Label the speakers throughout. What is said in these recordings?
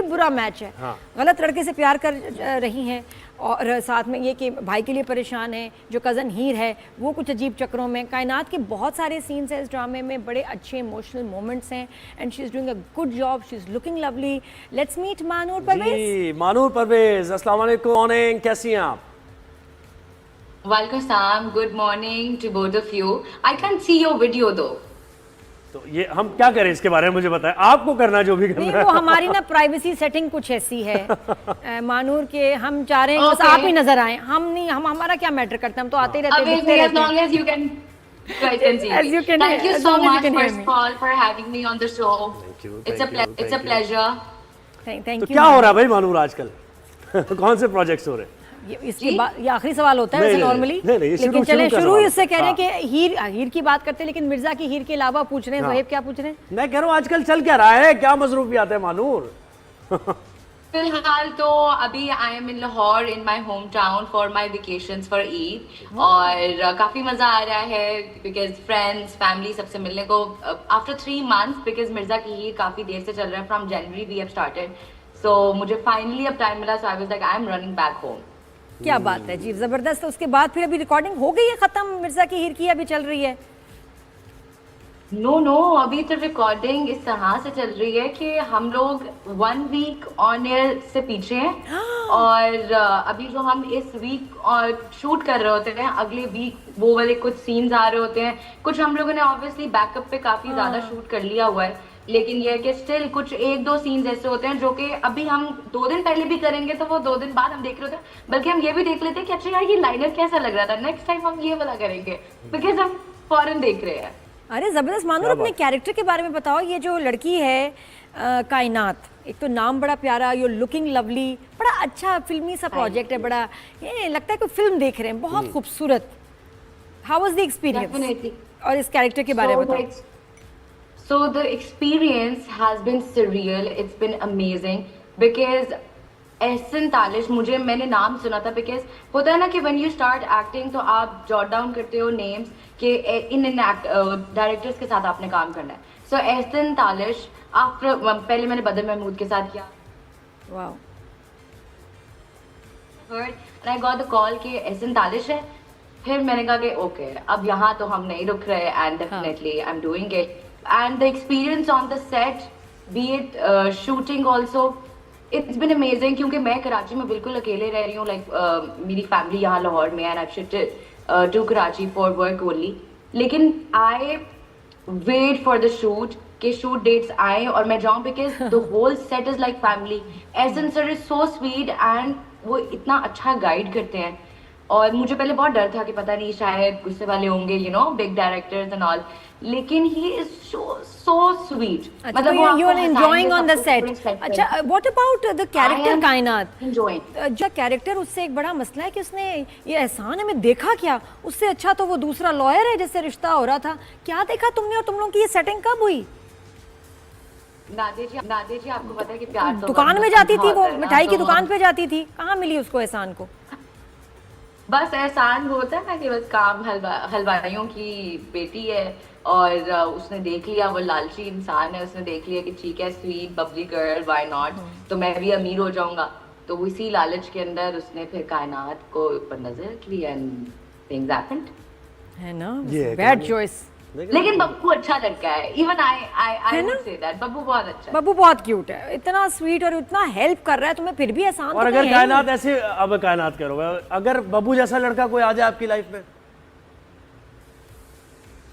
Speaker 1: ही बुरा मैच है।
Speaker 2: हाँ।
Speaker 1: गलत लड़के से प्यार कर रही हैं और साथ में ये कि भाई के लिए परेशान है, जो कज़न हीर है वो कुछ अजीब चक्रों में। कायनात के बहुत सारे सीन्स हैं इस ड्रामे में, बड़े अच्छे इमोशनल मोमेंट्स हैं and she is doing a good job, she is looking lovely. Let's meet Mahnoor Parvez.
Speaker 2: जी मानूर परवेज, अस्सलाम वालेकुम, मॉर्निंग, कैसी हैं आप?
Speaker 3: Walaikum salam. Good morning to both of you. I can't see your video though.
Speaker 2: तो ये हम क्या करें इसके बारे में मुझे बताएं, आपको करना जो भी करना
Speaker 1: नहीं,
Speaker 2: है।
Speaker 1: वो हमारी ना प्राइवेसी सेटिंग कुछ ऐसी है मानूर के, हम चाह रहे हैं कि बस
Speaker 3: Okay.
Speaker 1: आप ही नजर आए। हम नहीं, हम हमारा क्या मैटर करता है, हम तो आते ही रहते हैं,
Speaker 3: Amazing,
Speaker 1: दिखते
Speaker 3: as
Speaker 1: रहते
Speaker 3: long
Speaker 1: हैं।
Speaker 3: as you can see
Speaker 1: As
Speaker 3: me.
Speaker 1: you can-
Speaker 3: Thank you
Speaker 1: as
Speaker 3: so
Speaker 1: long as you
Speaker 3: much
Speaker 1: can hear
Speaker 3: first
Speaker 1: me.
Speaker 3: of all for having me on the show.
Speaker 2: Thank you,
Speaker 3: It's a
Speaker 2: thank you,
Speaker 3: it's a
Speaker 2: thank you.
Speaker 3: pleasure.
Speaker 1: Thank
Speaker 2: तो
Speaker 1: you.
Speaker 2: क्या हो रहा है भाई मानूर आजकल? कौन से projects हो रहे हैं?
Speaker 1: इसके बाद ये आखिरी सवाल होता है
Speaker 2: नहीं,
Speaker 1: वैसे
Speaker 2: नहीं,
Speaker 1: नॉर्मली,
Speaker 2: नहीं, नहीं,
Speaker 1: लेकिन
Speaker 2: शुरू
Speaker 1: चलें
Speaker 2: का
Speaker 1: शुरू
Speaker 2: सवाल।
Speaker 1: इससे कह रहे हैं कि
Speaker 2: हाँ।
Speaker 1: हीर की बात करते हैं, लेकिन मिर्जा की हीर के अलावा पूछ रहे हैं।
Speaker 2: हाँ।
Speaker 1: ज़ोहेब क्या पूछ रहे हैं?
Speaker 2: मैं कह रहा हूँ आजकल चल क्या रहा है, क्या मसरूफियात है मानूर?
Speaker 3: फिलहाल तो अभी I am in Lahore in my home town for my vacations for Eid और काफ़ी मज़ा आ रहा है बिकॉज फ्रेंड्स फैमिली सबसे मिलने को आफ्टर 3 months बिकॉज मिर्ज़ा की ईद काफ़ी देर से चल रहा है, from January we have started, so मुझे फाइनली अब टाइम मिला, so I was like I am running back home.
Speaker 1: क्या बात है जी, जबरदस्त। उसके बाद फिर अभी रिकॉर्डिंग हो गई है खत्म मिर्जा की हीर की, अभी चल रही है?
Speaker 3: नो अभी तो रिकॉर्डिंग इस तरह से चल रही है कि हम लोग 1 week ऑन एयर से पीछे हैं और अभी जो हम इस वीक शूट कर रहे होते हैं, अगले वीक वो वाले कुछ सीन्स आ रहे होते हैं। कुछ हम लोगों ने ऑब्वियसली बैकअप पे काफी ज्यादा शूट कर लिया हुआ है, लेकिन ये है कि स्टिल कुछ 1-2 सीन्स ऐसे होते हैं जो कि अभी हम 2 दिन पहले भी करेंगे तो वो 2 दिन बाद हम देख रहे होते हैं, बल्कि हम ये भी देख लेते हैं कि अच्छा यार ये लाइनर कैसा लग रहा था, नेक्स्ट टाइम हम ये वाला करेंगे बिकॉज हम फॉरन देख रहे हैं।
Speaker 1: अरे जबरदस्त। मानूर अपने कैरेक्टर के बारे में बताओ, ये जो लड़की है कायनात, एक तो नाम बड़ा प्यारा, यू लुकिंग लवली, बड़ा अच्छा फिल्मी सा प्रोजेक्ट है, बड़ा ये लगता है कोई फिल्म देख रहे हैं, बहुत खूबसूरत। How was the experience?
Speaker 3: Definitely.
Speaker 1: और इस कैरेक्टर के बारे में बताओ।
Speaker 3: So the experience has been surreal. It's been amazing because Ehsan Talish, मैंने नाम सुना था बिकॉज होता है ना कि when you start acting तो आप जॉट डाउन करते हो नेम्स कि इन डायरेक्टर्स के साथ आपने काम करना है। सो एहसन तालिश आफ्टर, पहले मैंने बदर महमूद के साथ किया,
Speaker 1: wow,
Speaker 3: and I got the call कि एहसन तालिश है, फिर मैंने कहा कि ओके अब यहाँ तो हम नहीं रुक रहे and definitely I am doing it and the experience on the set B it shooting also it's been amazing, क्योंकि मैं कराची में बिल्कुल अकेले रह रही हूँ, लाइक मेरी फैमिली यहाँ लाहौर में and I shifted to Karachi for work only, लेकिन I wait for the shoot के शूट डेट्स आए और मैं जाऊँ because the whole set is like family. Ehsan sir is so sweet and वो इतना अच्छा गाइड करते हैं और मुझे पहले बहुत डर था कि पता नहीं शायद गुस्से वाले होंगे, you know, big directors and all, लेकिन ही इज सो स्वीट।
Speaker 1: मतलब you are enjoying on the set. अच्छा, what about the character Kainaat? जो कैरेक्टर, उससे एक बड़ा मसला है कि उसने ये एहसान हमें देखा क्या, उससे अच्छा तो वो दूसरा लॉयर है जिससे रिश्ता हो रहा था। क्या देखा तुमने और तुम लोगों की ये सेटिंग कब हुई?
Speaker 3: नादिया जी आपको पता है कि प्यार तो
Speaker 1: दुकान में जाती थी, वो मिठाई की दुकान पे जाती थी, कहाँ मिली उसको एहसान को?
Speaker 3: बस एहसान वो होता है ना कि बस काम हलवाइयों की बेटी है और उसने देख लिया, वो लालची इंसान है, उसने देख लिया कि ठीक है sweet bubbly girl, why not, तो मैं भी अमीर हो जाऊंगा, तो वो इसी लालच के अंदर उसने फिर कायनात को ऊपर नजर रख ली एंड थिंग्स हैपेंड,
Speaker 1: है ना? Bad choice.
Speaker 3: लेकिन बब्बू अच्छा लड़का है, even I would say that Babbu बहुत अच्छा है।
Speaker 1: बब्बू बहुत क्यूट है, इतना स्वीट और इतना हेल्प कर रहा है तुम्हें, फिर भी एहसान।
Speaker 2: और अगर कायनात ऐसे, अब कायनात करोगे, अगर बब्बू जैसा लड़का कोई आ जाए आपकी लाइफ में?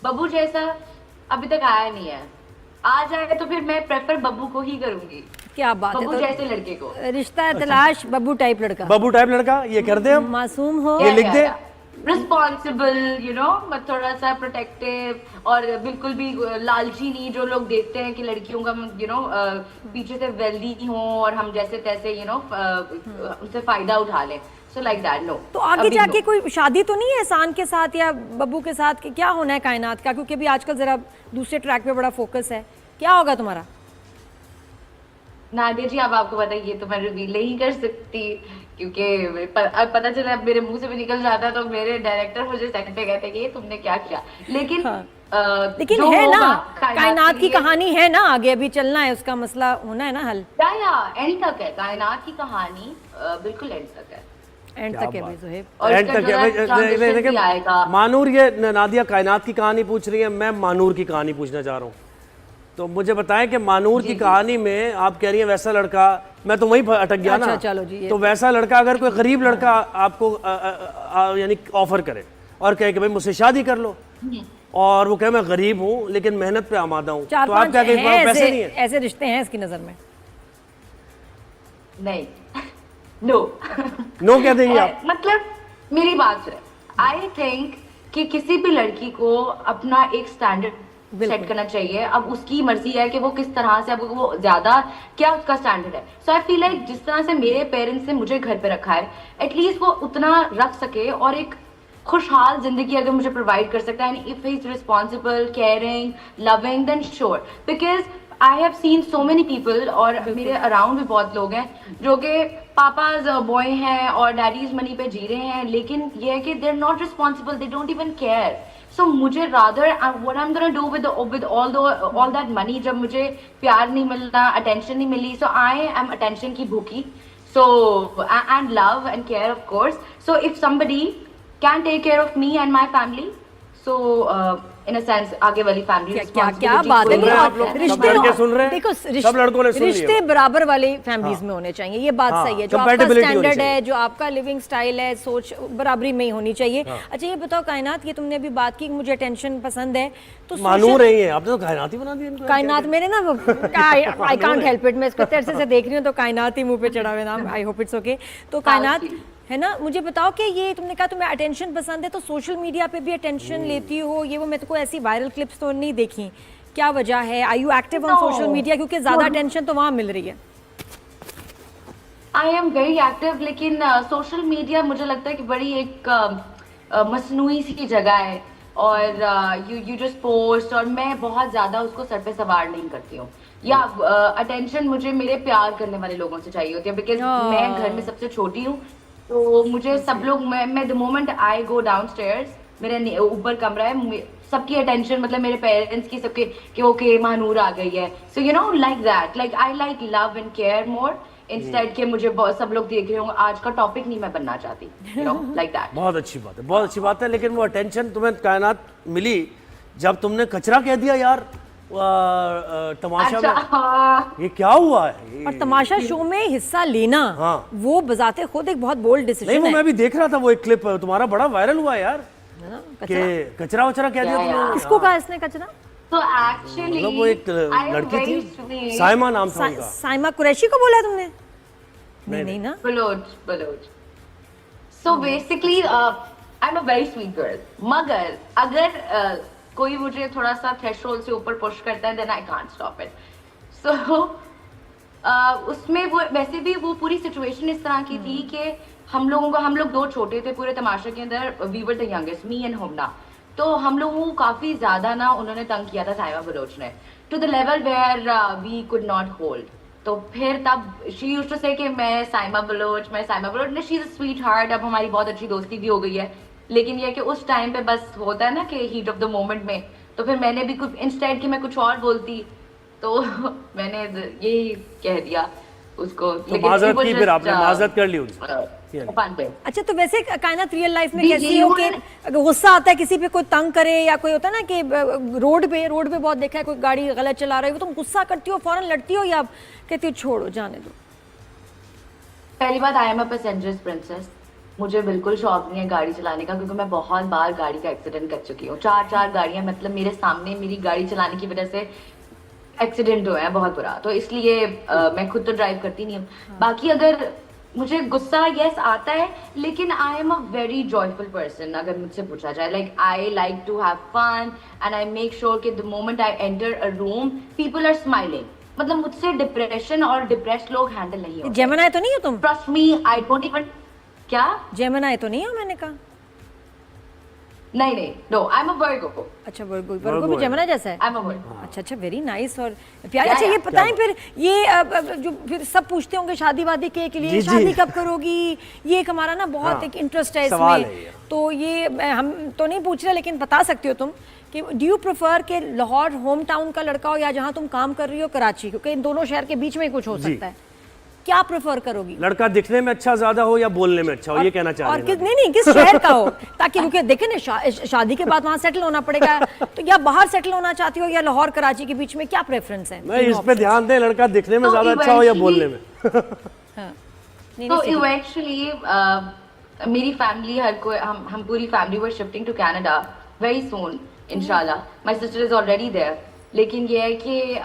Speaker 3: बब्बू जैसा अभी तक आया नहीं है, आ जाए तो फिर मैं प्रेफर बब्बू को ही करूंगी।
Speaker 1: क्या बात है,
Speaker 3: बब्बू
Speaker 1: तो
Speaker 3: जैसे लड़के को
Speaker 1: रिश्ता है तलाश बब्बू टाइप लड़का।
Speaker 2: बब्बू टाइप लड़का, ये कर दे हम,
Speaker 1: मासूम हो,
Speaker 2: ये लिख दे,
Speaker 3: रिस्पॉन्सिबल, यू नो, थोड़ा सा प्रोटेक्टिव और बिल्कुल भी लालची नहीं, जो लोग देखते हैं कि लड़कियों का यू नो पीछे से वेल्दी हो और हम जैसे तैसे यू नो उनसे फायदा उठा लें, सो लाइक दैट। नो,
Speaker 1: तो आगे जाके कोई शादी तो नहीं है एहसान के साथ या बब्बू के साथ, कि क्या होना है कायनात का? क्योंकि अभी आजकल जरा दूसरे ट्रैक पे बड़ा फोकस है, क्या होगा तुम्हारा?
Speaker 3: नादिया जी अब आपको पता है ये तो मैं रिवील नहीं कर सकती, क्योंकि पता चला मेरे मुंह से भी निकल जाता तो मेरे डायरेक्टर मुझे सेट पे कहते कि ये तुमने क्या किया, लेकिन
Speaker 1: लेकिन
Speaker 3: जो
Speaker 1: है ना,
Speaker 3: होगा,
Speaker 1: कायनात
Speaker 3: के
Speaker 1: की
Speaker 3: लिए-
Speaker 1: कहानी है ना, आगे अभी चलना है, उसका मसला होना है ना हल।
Speaker 3: या एंड तक है कायनात की कहानी, बिल्कुल एंड तक है।
Speaker 1: एंड
Speaker 2: क्या
Speaker 1: तक है
Speaker 2: बात।
Speaker 1: भाई ज़ुहैब।
Speaker 3: और
Speaker 2: एंड
Speaker 3: इसका
Speaker 2: तक
Speaker 3: जो है transition भी
Speaker 2: देखिए
Speaker 3: आएगा।
Speaker 2: मानूर, ये नादिया कायनात की कहानी पूछ रही है, मैं मानूर की कहानी पूछना चाह रहा हूँ। तो मुझे बताएं कि मानूर की कहानी में आप कह रही हैं वैसा लड़का, मैं तो वहीं अटक गया
Speaker 1: अच्छा,
Speaker 2: ना।
Speaker 1: चलो जी, ये
Speaker 2: तो वैसा लड़का अगर कोई गरीब लड़का आपको यानी ऑफर करे और कहे कि भाई मुझसे शादी कर लो, और वो कहे मैं गरीब हूँ लेकिन मेहनत पे आमादा हूँ,
Speaker 1: चार
Speaker 2: तो आप
Speaker 1: पांच
Speaker 2: क्या कहेंगे?
Speaker 1: हैं
Speaker 2: पैसे
Speaker 1: ऐसे
Speaker 2: नहीं है?
Speaker 1: ऐसे रिश्ते हैं इसकी नज़र में।
Speaker 3: नहीं नो
Speaker 2: नो कह देंगे आप?
Speaker 3: मतलब मेरी बात सुने, आई थिंक कि किसी भी लड़की को अपना एक स्टैंडर्ड सेट करना चाहिए। अब उसकी मर्जी है कि वो किस तरह से, अब वो ज्यादा क्या उसका स्टैंडर्ड है। सो आई फील लाइक जिस तरह से मेरे पेरेंट्स ने मुझे घर पे रखा है, एटलीस्ट वो उतना रख सके और एक खुशहाल जिंदगी अगर मुझे प्रोवाइड कर सकता है, and if he is responsible, caring, loving, then sure. Because I have seen so many people, और मेरे अराउंड भी बहुत लोग हैं जो कि पापाज बॉय हैं और डैडीज मनी पे जी रहे हैं, लेकिन ये है कि they are not responsible, they don't even care. So मुझे rather what I am gonna do with all that money, जब मुझे प्यार नहीं मिलना, अटेंशन नहीं मिली, सो आई एम अटेंशन की भूखी, so and love and care of course. So if somebody can take care of me and my family, so in a sense आगे वाली family
Speaker 1: क्या क्या बात है।
Speaker 2: सुन रहे हैं आप लोग? सब लड़के सुन रहे हैं?
Speaker 1: देखो
Speaker 2: सब लड़कों ने सुन लिया।
Speaker 1: रिश्ते बराबर वाली फैमिलीज में होने चाहिए, ये बात
Speaker 2: हाँ,
Speaker 1: सही है। जो आपका
Speaker 2: compatibility होनी
Speaker 1: स्टैंडर्ड
Speaker 2: चाहिए।
Speaker 1: है, जो आपका लिविंग स्टाइल है, सोच बराबरी में ही होनी चाहिए। अच्छा ये बताओ कायनात, ये तुमने अभी बात की कि मुझे अटेंशन पसंद है, तो
Speaker 2: मानूर रही है आपने, तो कायनात ही बना दी इनको।
Speaker 1: कायनात मेरे ना आई कांट हेल्प इट, मैं इसको तेरे से देख रही हूँ तो कायनात ही मुंह पे चढ़ा हुआ नाम। I hope it's okay. तो कायनात है ना, मुझे बताओ कि ये तुमने कहा तुम्हें अटेंशन पसंद है, तो सोशल मीडिया पे भी अटेंशन लेती हो, ये वो मेरे को ऐसी वायरल क्लिप्स तो नहीं देखी, क्या वजह है? I you active on social media? क्योंकि ज्यादा अटेंशन तो वहां मिल रही है।
Speaker 3: आई एम वेरी एक्टिव, लेकिन सोशल मीडिया मुझे लगता है कि बड़ी एक मसनूई सी जगह है, और यू जस्ट पोस्ट, और मैं बहुत ज्यादा उसको सर पे सवार नहीं करती हूँ। या अटेंशन मुझे मेरे प्यार करने वाले लोगों से चाहिए होती है, बिकॉज मैं घर में सबसे छोटी हूँ, तो मुझे सब लोग, मैं the moment I go down stairs, मेरे ऊपर कमरा है, सबकी अटेंशन, मतलब मेरे पेरेंट्स की, सबके कि ओके महानूर आ गई है, so you know like that, like I like love and care more, instead के मुझे सब लोग देख रहे होंगे, आज का टॉपिक नहीं मैं बनना चाहती, यू नो लाइक दैट।
Speaker 2: बहुत अच्छी बात है, बहुत अच्छी बात है। लेकिन वो अटेंशन तुम्हें कायनात मिली जब तुमने कचरा कह दिया यार तमाशा
Speaker 3: अच्छा,
Speaker 2: में। ये क्या हुआ है?
Speaker 1: और तमाशा शो में हिस्सा लेना,
Speaker 2: हाँ।
Speaker 1: वो बजाते खुद एक बहुत बोल्ड
Speaker 2: नहीं,
Speaker 1: डिसीजन
Speaker 2: वो
Speaker 1: है।
Speaker 2: मैं भी देख रहा था, वो एक क्लिप तुम्हारा बड़ा वायरल हुआ है यार, कि कचरा वचरा कह दिया तुमने।
Speaker 1: किसको कहा इसने कचरा?
Speaker 3: तो एक्चुअली
Speaker 2: मतलब वो एक लड़की थी, साइमा नाम था उनका।
Speaker 1: साइमा कुरैशी को बोला तुमने? नहीं ना।
Speaker 3: Bloch. So basically, I'm a very sweet girl. मगर अगर कोई मुझे थोड़ा सा थ्रेशोल्ड से ऊपर पुश करता है, then I can't stop it. So उसमें वो वैसे भी वो पूरी सिचुएशन इस तरह की थी कि हम लोग दो छोटे थे पूरे तमाशे के अंदर, we were the youngest, me and Humna. तो हम लोगों को काफी ज्यादा ना उन्होंने तंग किया था साइमा बलोच ने, to the level where we could not hold. तो फिर तब शी यूज्ड टू से कि मैं साइमा बलोच, ने she is a sweet heart, अब हमारी बहुत अच्छी दोस्ती भी हो गई है, लेकिन ये कि उस टाइम पे बस होता है ना कि हीट ऑफ द मोमेंट में, तो फिर मैंने भी कुछ इंस्टेड कि मैं कुछ और बोलती, तो मैंने यही कह दिया उसको।
Speaker 2: तो माजरत की, फिर आपने माजरत कर ली उनसे।
Speaker 3: फन पे।
Speaker 1: अच्छा तो वैसे कायनात रियल लाइफ में
Speaker 3: जी,
Speaker 1: कैसी
Speaker 3: जी,
Speaker 1: हो कि
Speaker 3: उन्होंने-
Speaker 1: अगर गुस्सा आता है किसी पे, कोई तंग करे, या कोई होता है ना कि रोड पे बहुत देखा है कोई गाड़ी गलत चला रही हो, तुम गुस्सा करती हो, फौरन लड़ती हो, या कहती हो छोड़ो जाने दो?
Speaker 3: पहली बात, आई एम अ पैसेंजर्स प्रिंसेस, मुझे बिल्कुल शौक नहीं है गाड़ी चलाने का, क्योंकि मैं बहुत बार गाड़ी का एक्सीडेंट कर चुकी हूँ। 4 गाड़ियां, मतलब मेरे सामने मेरी गाड़ी चलाने की वजह से एक्सीडेंट हुआ है बहुत बुरा, तो इसलिए मैं खुद तो ड्राइव करती नहीं हूँ। बाकी अगर मुझे गुस्सा यस आता है, लेकिन I am a very joyful person अगर मुझसे पूछा जाए। Like I like to have fun and I make sure कि the moment I enter a room people are smiling. मतलब मुझसे डिप्रेशन और डिप्रेस्ड लोग हैंडल नहीं होते।
Speaker 1: जेमिनाई तो नहीं हो तुम?
Speaker 3: Trust me, I don't even. क्या
Speaker 1: जेमिनाई तो नहीं हो? मैंने कहा
Speaker 3: नहीं, नो, आई एम अ वर्गो।
Speaker 1: अच्छा, वर्गो भी जेमिनी जैसा है।
Speaker 3: आई एम अ वर्गो।
Speaker 1: अच्छा अच्छा, वेरी नाइस और प्यारे। अच्छा, ये बताएं फिर ये जो फिर सब पूछते होंगे शादी वादी के लिए,
Speaker 2: जी,
Speaker 1: शादी
Speaker 2: जी।
Speaker 1: कब करोगी, ये एक हमारा ना बहुत
Speaker 2: हाँ,
Speaker 1: एक इंटरेस्ट है
Speaker 2: सवाल
Speaker 1: इसमें।
Speaker 2: है ये।
Speaker 1: तो ये हम तो नहीं पूछ रहे, लेकिन बता सकते हो तुम कि डू यू प्रेफर कि लाहौर होम टाउन का लड़का हो या जहाँ तुम काम कर रही हो कराची, क्योंकि इन दोनों शहर के बीच में ही कुछ हो
Speaker 2: जी।
Speaker 1: सकता है, क्या प्रेफर करोगी?
Speaker 2: लड़का दिखने में अच्छा ज्यादा हो या बोलने में अच्छा हो, ये कहना चाह
Speaker 1: और
Speaker 2: रहे हैं
Speaker 1: नहीं, किस शहर का हो, ताकि क्योंकि देखें ना शादी के बाद वहाँ सेटल होना पड़ेगा, तो या बाहर सेटल होना चाहती हो या लाहौर कराची के बीच में, क्या प्रेफरेंस है?
Speaker 2: मैं इस पे ध्यान दें, लड़का दिखने में
Speaker 3: तो
Speaker 2: ज्यादा अच्छा हो या
Speaker 3: eventually-
Speaker 2: बोलने में।
Speaker 1: हाँ, नहीं,
Speaker 3: तो
Speaker 1: नहीं, सही।
Speaker 3: इवेंचुअली मेरी फैमिली हर कोई हम पूरी family were shifting to Canada very soon इंशाल्लाह। My sister is already there. लेकिन ये है कि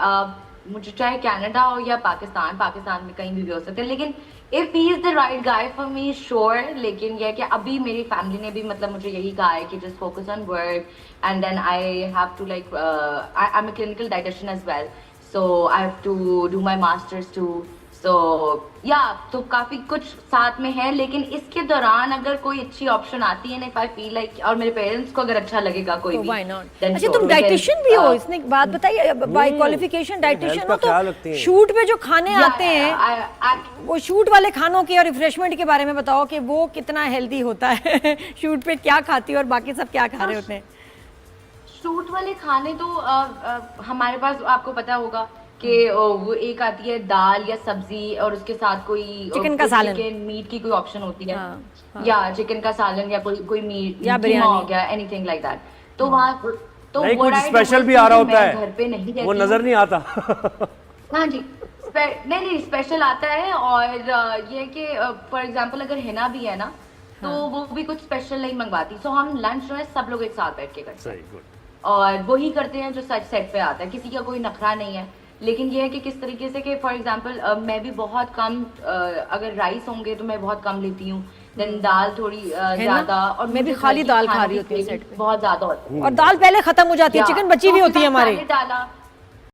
Speaker 3: मुझे चाहे कनाडा हो या पाकिस्तान में कहीं भी हो सकते हैं, लेकिन if he is the right guy for me sure. लेकिन ये है कि अभी मेरी फैमिली ने भी मतलब मुझे यही कहा है कि just focus on work and then I have to like I am a clinical dietician as well, so I have to do my masters too. सो या तो काफी कुछ साथ में है, लेकिन इसके दौरान अगर कोई अच्छी ऑप्शन आती है, इफ आई फील लाइक, और मेरे पेरेंट्स को अगर अच्छा लगेगा कोई
Speaker 1: तो
Speaker 3: भी,
Speaker 1: व्हाई नॉट?
Speaker 3: then
Speaker 1: अच्छा,
Speaker 3: sure,
Speaker 1: तुम
Speaker 3: because,
Speaker 1: डाइटिशियन भी हो, इसने एक बात बताइए, बाय क्वालिफिकेशन डाइटिशियन
Speaker 2: health
Speaker 1: हो,
Speaker 2: का ख्याल रखती
Speaker 1: तो
Speaker 2: हैं।
Speaker 1: शूट पे जो खाने आते हैं
Speaker 3: हैं
Speaker 1: वो शूट वाले खानों के और रिफ्रेशमेंट के बारे में बताओ कि वो कितना हेल्दी होता है शूट पे क्या खाती हो और बाकी सब क्या खा रहे होते हैं?
Speaker 3: शूट वाले खाने तो हमारे पास आपको पता होगा कि वो एक आती है दाल या सब्जी और उसके साथ कोई
Speaker 1: चिकन का सालन।
Speaker 3: चिकन मीट की कोई ऑप्शन होती है,
Speaker 1: हाँ,
Speaker 3: या चिकन का सालन या कोई मीट
Speaker 1: या
Speaker 3: कीमा
Speaker 1: बिरयानी।
Speaker 3: हो गया, एनीथिंग लाइक दैट। तो वहाँ तो
Speaker 2: नहीं,
Speaker 3: what
Speaker 2: कुछ
Speaker 3: I do
Speaker 2: स्पेशल
Speaker 3: is
Speaker 2: भी आ रहा
Speaker 3: कि
Speaker 2: होता
Speaker 3: मैं
Speaker 2: है,
Speaker 3: घर पे नहीं रहती
Speaker 2: वो नजर
Speaker 3: हूँ।
Speaker 2: नहीं आता।
Speaker 3: हाँ जी, नहीं स्पेशल आता है। और ये है कि फॉर एग्जांपल अगर हिना भी है ना, तो वो भी कुछ स्पेशल नहीं मंगवाती। सो हम लंच जो है सब लोग एक साथ बैठ के करते हैं,
Speaker 2: सही, गुड।
Speaker 3: और वही करते हैं जो सच सेट पे आता है। किसी का कोई नखरा नहीं है। लेकिन ये है कि किस तरीके से कि फॉर एग्जांपल मैं भी बहुत कम अगर राइस होंगे तो मैं बहुत कम लेती हूँ, देन दाल थोड़ी ज्यादा, और
Speaker 1: मैं भी
Speaker 3: मुझे
Speaker 1: खाली
Speaker 3: घर की
Speaker 1: दाल खा
Speaker 3: खानों
Speaker 1: रही
Speaker 3: की
Speaker 1: होती हूँ
Speaker 3: craving
Speaker 1: सेट पे।
Speaker 3: बहुत ज्यादा होती है।
Speaker 1: और दाल पहले खत्म हो जाती है,
Speaker 3: या,
Speaker 1: चिकन बची
Speaker 3: तो
Speaker 1: हुई होती है
Speaker 3: उसके साथ
Speaker 1: हमारे।
Speaker 3: सैलेड डाला,